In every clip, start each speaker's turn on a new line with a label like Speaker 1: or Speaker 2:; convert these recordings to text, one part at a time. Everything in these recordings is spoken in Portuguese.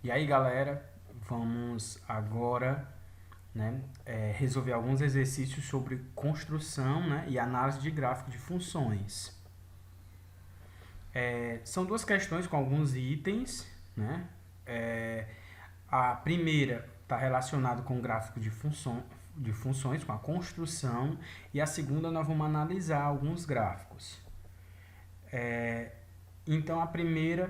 Speaker 1: E aí, galera, vamos agora, resolver alguns exercícios sobre construção, e análise de gráfico de funções. São duas questões com alguns itens, né? A primeira está relacionada com o gráfico de funções, com a construção, e a segunda nós vamos analisar alguns gráficos. Então, primeiro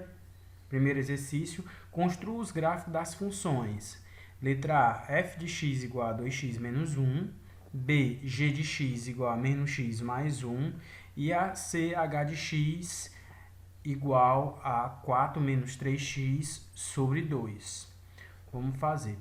Speaker 1: exercício, construa os gráficos das funções. Letra A, f de x igual a 2x menos 1. B, g de x igual a menos x mais 1. E a C, h de x igual a 4 menos 3x sobre 2. Vamos fazer.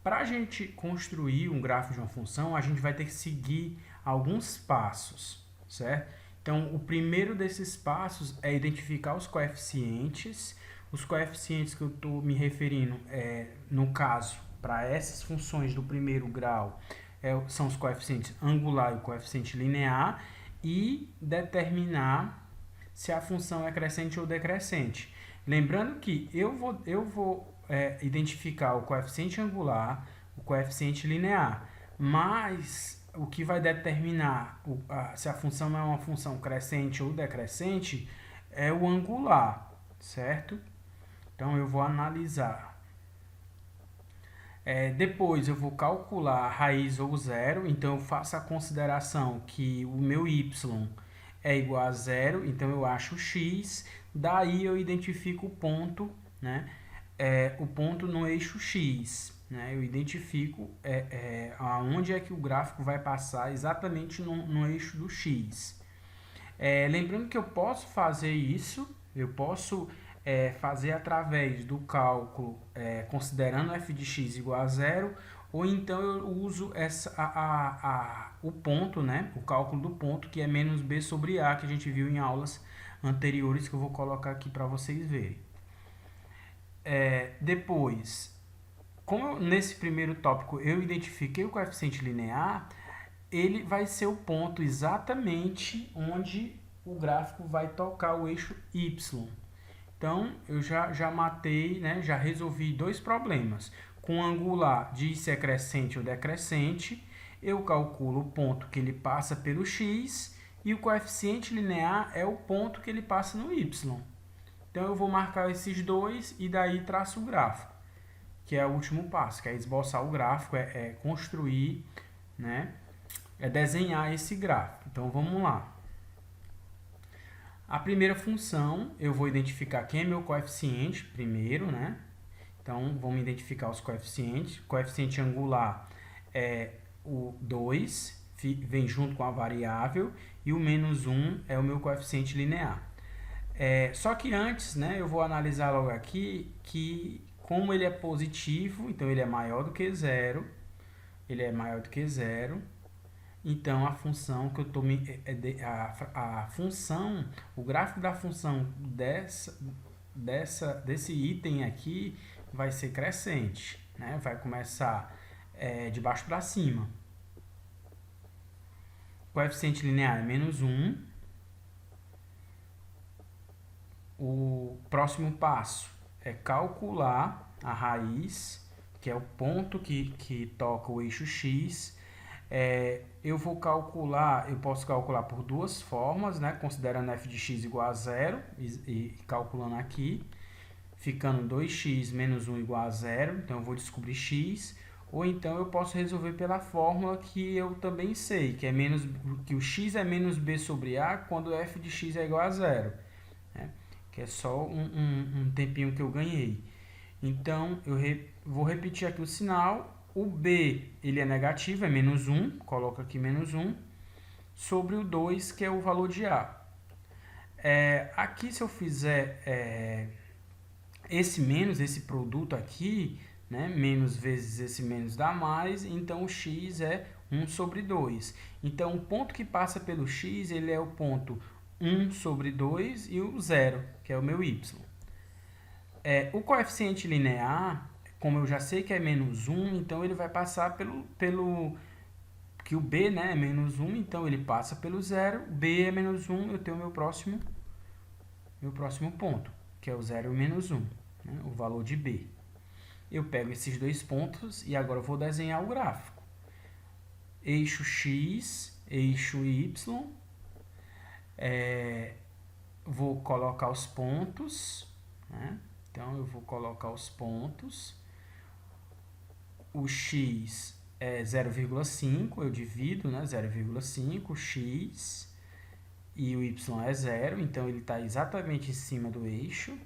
Speaker 1: Para a gente construir um gráfico de uma função, a gente vai ter que seguir alguns passos, certo? Então, o primeiro desses passos é identificar os coeficientes. Os coeficientes que eu estou me referindo, no caso, para essas funções do primeiro grau, são os coeficientes angular e o coeficiente linear, e determinar se a função é crescente ou decrescente. Lembrando que eu vou identificar o coeficiente angular, o coeficiente linear, mas o que vai determinar se a função é uma função crescente ou decrescente é o angular, certo? Então, eu vou analisar. Depois, eu vou calcular a raiz ou zero. Então, eu faço a consideração que o meu y é igual a zero. Então, eu acho x. Daí, eu identifico o ponto, o ponto no eixo x. Eu identifico aonde é que o gráfico vai passar exatamente no eixo do x. Lembrando que eu posso fazer isso, eu posso fazer através do cálculo considerando f de x igual a zero, ou então eu uso o ponto, o cálculo do ponto, que é menos b sobre a, que a gente viu em aulas anteriores, que eu vou colocar aqui para vocês verem. Depois, como nesse primeiro tópico eu identifiquei o coeficiente linear, ele vai ser o ponto exatamente onde o gráfico vai tocar o eixo y. Então, eu já matei, já resolvi dois problemas. Com o angular, diz se é crescente ou decrescente, eu calculo o ponto que ele passa pelo x, e o coeficiente linear é o ponto que ele passa no y. Então, eu vou marcar esses dois e daí traço o gráfico, que é o último passo, que é esboçar o gráfico, construir, é desenhar esse gráfico. Então, vamos lá. A primeira função, eu vou identificar quem é meu coeficiente primeiro, Então, vamos identificar os coeficientes. O coeficiente angular é o 2, vem junto com a variável, e o menos 1 é o meu coeficiente linear. Só que antes, eu vou analisar logo aqui que, como ele é positivo, então ele é maior do que zero, então a função que eu estou a função, o gráfico da função desse item aqui vai ser crescente, vai começar de baixo para cima. O coeficiente linear é menos 1. O próximo passo é calcular a raiz, que é o ponto que toca o eixo x. Eu posso calcular por duas formas, considerando f de x igual a zero e calculando aqui, ficando 2x menos 1 igual a zero, então eu vou descobrir x, ou então eu posso resolver pela fórmula que eu também sei, que o x é menos b sobre a quando f de x é igual a zero, que é só um tempinho que eu ganhei. Então, eu vou repetir aqui o sinal. O b, ele é negativo, é menos 1, coloco aqui menos 1, sobre o 2, que é o valor de a. Aqui, se eu fizer esse produto aqui, menos vezes esse menos dá mais, então o x é 1 sobre 2. Então, o ponto que passa pelo x, ele é o ponto 1 sobre 2 e o 0, que é o meu y. O coeficiente linear, como eu já sei que é menos 1, então ele vai passar pelo que o b é menos 1, então ele passa pelo 0, b é menos 1, eu tenho meu próximo ponto, que é o 0 e o menos 1, o valor de b. eu pego esses dois pontos e agora eu vou desenhar o gráfico. Eixo X, eixo Y, vou colocar os pontos, né? Então eu vou colocar os pontos. O X é 0,5, eu divido, né? 0,5, X, e o Y é 0, então ele está exatamente em cima do eixo.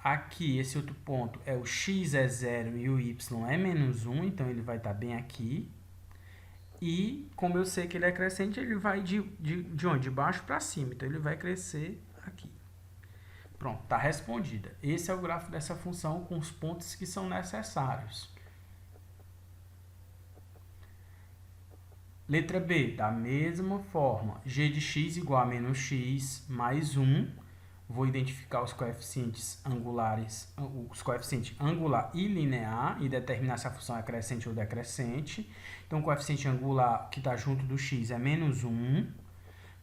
Speaker 1: Aqui, esse outro ponto, é o X é 0 e o Y é menos 1, então ele vai estar bem aqui. E, como eu sei que ele é crescente, ele vai de onde? De baixo para cima, então ele vai crescer aqui. Pronto, está respondida. Esse é o gráfico dessa função com os pontos que são necessários. Letra B, da mesma forma, g de x igual a menos x mais 1. Vou identificar os coeficientes angulares, os coeficientes angular e linear e determinar se a função é crescente ou decrescente. Então, o coeficiente angular que está junto do x é menos 1.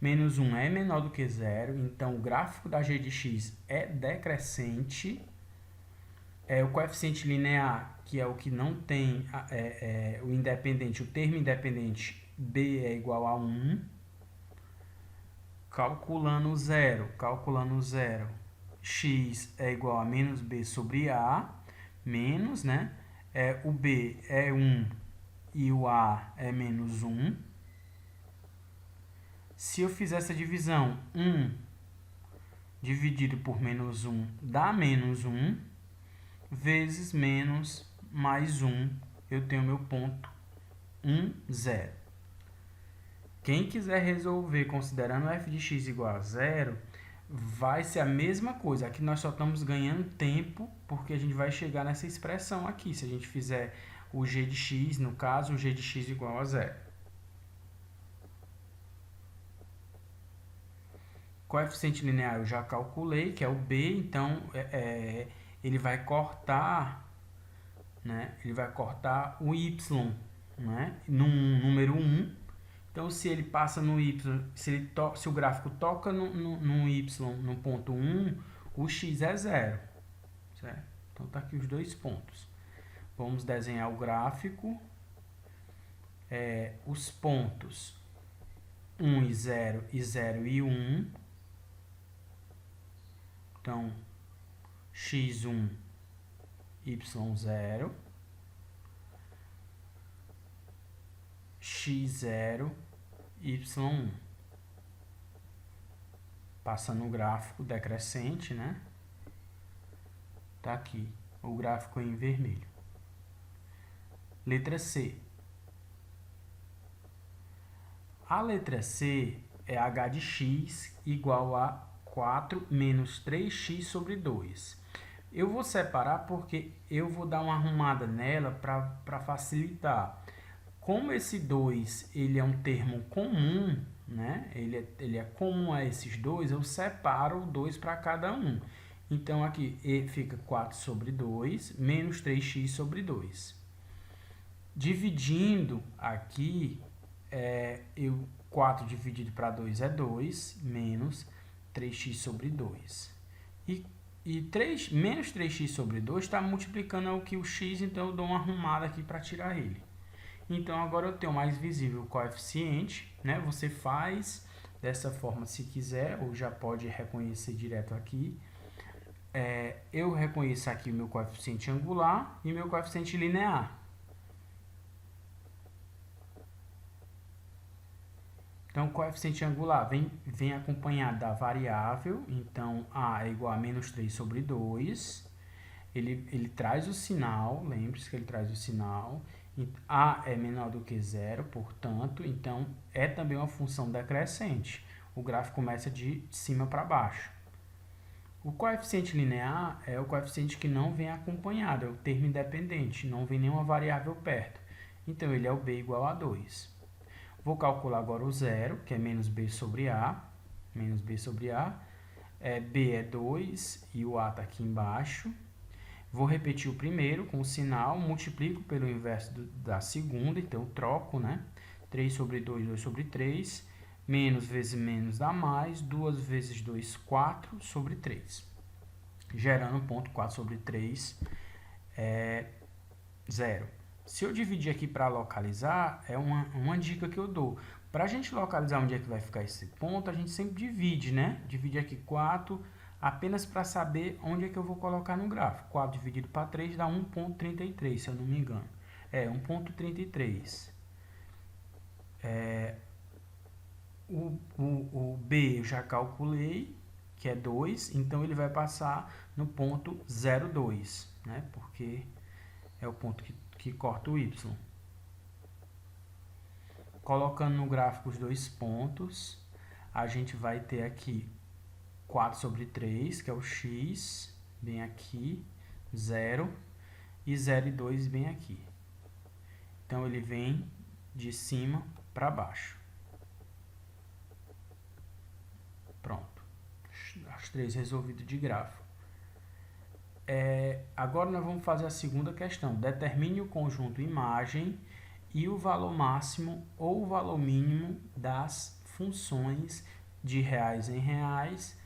Speaker 1: Menos 1 é menor do que 0, então o gráfico da g de x é decrescente. O coeficiente linear, que é o que não tem o independente, o termo independente, b é igual a 1. Calculando 0, x é igual a menos b sobre a, menos, né? O b é 1 e o a é menos 1. Se eu fizer essa divisão, 1 dividido por menos 1 dá menos 1, vezes menos mais 1, eu tenho meu ponto 1, 0. Quem quiser resolver considerando f de x igual a 0, vai ser a mesma coisa. Aqui nós só estamos ganhando tempo, porque a gente vai chegar nessa expressão aqui, se a gente fizer o g de x, no caso, o g de x igual a 0. Coeficiente linear eu já calculei, que é o b, então ele vai cortar, né? Ele vai cortar o y, né? No número 1. Então, se ele passa no y, se o gráfico toca no y, no ponto 1, o x é 0. Certo? Então, tá aqui os dois pontos. Vamos desenhar o gráfico. Os pontos 1 e 0 e 1. Então, x1, y0. x0, y1. Passando o gráfico decrescente, né? Tá aqui, o gráfico em vermelho. Letra C. A letra C é h de x igual a 4 menos 3x sobre 2. Eu vou separar porque eu vou dar uma arrumada nela para facilitar. Como esse 2 ele é um termo comum, né? Ele é comum a esses dois, eu separo o 2 para cada um. Então, aqui fica 4 sobre 2, menos 3x sobre 2. Dividindo aqui, 4 dividido para 2 é 2, menos 3x sobre 2. E menos 3x sobre 2 está multiplicando aqui o x, então eu dou uma arrumada aqui para tirar ele. Então, agora eu tenho mais visível o coeficiente, né? Você faz dessa forma se quiser, ou já pode reconhecer direto aqui. Eu reconheço aqui o meu coeficiente angular e meu coeficiente linear. Então, o coeficiente angular vem acompanhado da variável, então a é igual a menos 3 sobre 2. Ele traz o sinal, lembre-se que ele traz o sinal. A é menor do que 0, portanto, então é também uma função decrescente. O gráfico começa de cima para baixo. O coeficiente linear é o coeficiente que não vem acompanhado, é o termo independente, não vem nenhuma variável perto. Então, ele é o b igual a 2. Vou calcular agora o 0, que é menos b sobre a. Menos b sobre a. B é 2 e o a está aqui embaixo. Vou repetir o primeiro com o sinal, multiplico pelo inverso da segunda, então eu troco, né? 3 sobre 2, 2 sobre 3, menos vezes menos dá mais, 2 vezes 2, 4 sobre 3. Gerando o ponto 4 sobre 3 é 0. Se eu dividir aqui para localizar, é uma dica que eu dou. Para a gente localizar onde é que vai ficar esse ponto, a gente sempre divide, né? Divide aqui 4, apenas para saber onde é que eu vou colocar no gráfico. 4 dividido para 3 dá 1,33, se eu não me engano. É, 1,33. O B eu já calculei, que é 2, então ele vai passar no ponto 0,2, né? Porque é o ponto que corta o Y. Colocando no gráfico os dois pontos, a gente vai ter aqui 4 sobre 3, que é o x, bem aqui, 0, e 0 e 2 bem aqui. Então, ele vem de cima para baixo. Pronto. As 3 resolvidas de grafo. Agora, nós vamos fazer a segunda questão. Determine o conjunto imagem e o valor máximo ou o valor mínimo das funções de reais em reais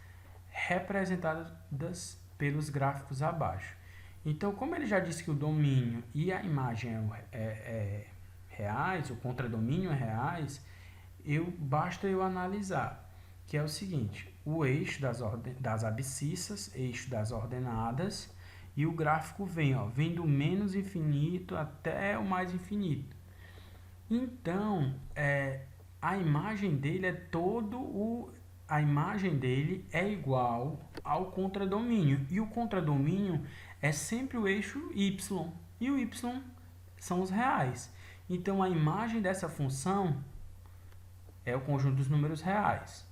Speaker 1: representadas pelos gráficos abaixo. Então, como ele já disse que o domínio e a imagem é reais, o contradomínio é reais, basta eu analisar, que é o seguinte: o eixo das abscissas, eixo das ordenadas, e o gráfico vem do menos infinito até o mais infinito. Então, a imagem dele a imagem dele é igual ao contradomínio. E o contradomínio é sempre o eixo y. E o y são os reais. Então, a imagem dessa função é o conjunto dos números reais.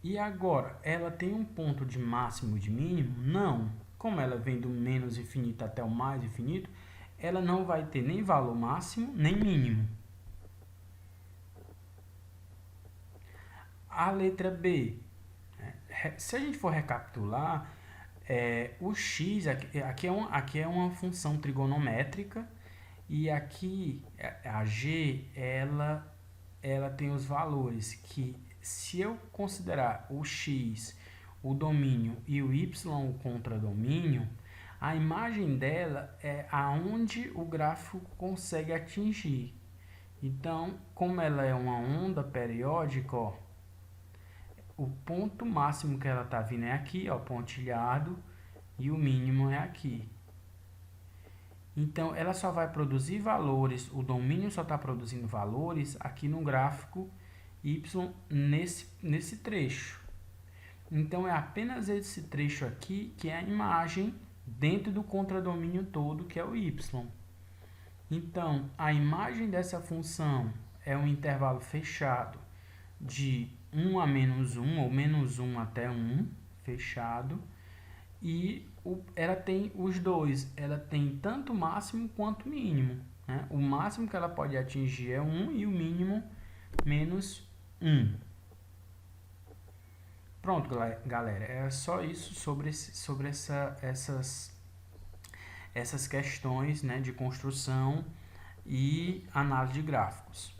Speaker 1: E agora, ela tem um ponto de máximo e de mínimo? Não. Como ela vem do menos infinito até o mais infinito, ela não vai ter nem valor máximo, nem mínimo. A letra B. Se a gente for recapitular, o x, aqui é uma função trigonométrica, e aqui a g, ela tem os valores que, se eu considerar o x, o domínio, e o y, o contradomínio, a imagem dela é aonde o gráfico consegue atingir. Então, como ela é uma onda periódica, ó, o ponto máximo que ela está vindo é aqui, ó, pontilhado, e o mínimo é aqui. Então, ela só vai produzir valores, o domínio só está produzindo valores aqui no gráfico y nesse trecho. Então, é apenas esse trecho aqui que é a imagem dentro do contradomínio todo, que é o y. Então, a imagem dessa função é um intervalo fechado de 1 a menos 1, ou menos 1 até 1, fechado. E ela tem os dois, ela tem tanto máximo quanto mínimo, né? O máximo que ela pode atingir é 1 e o mínimo menos 1. Pronto, galera, é só isso sobre essas questões, né, de construção e análise de gráficos.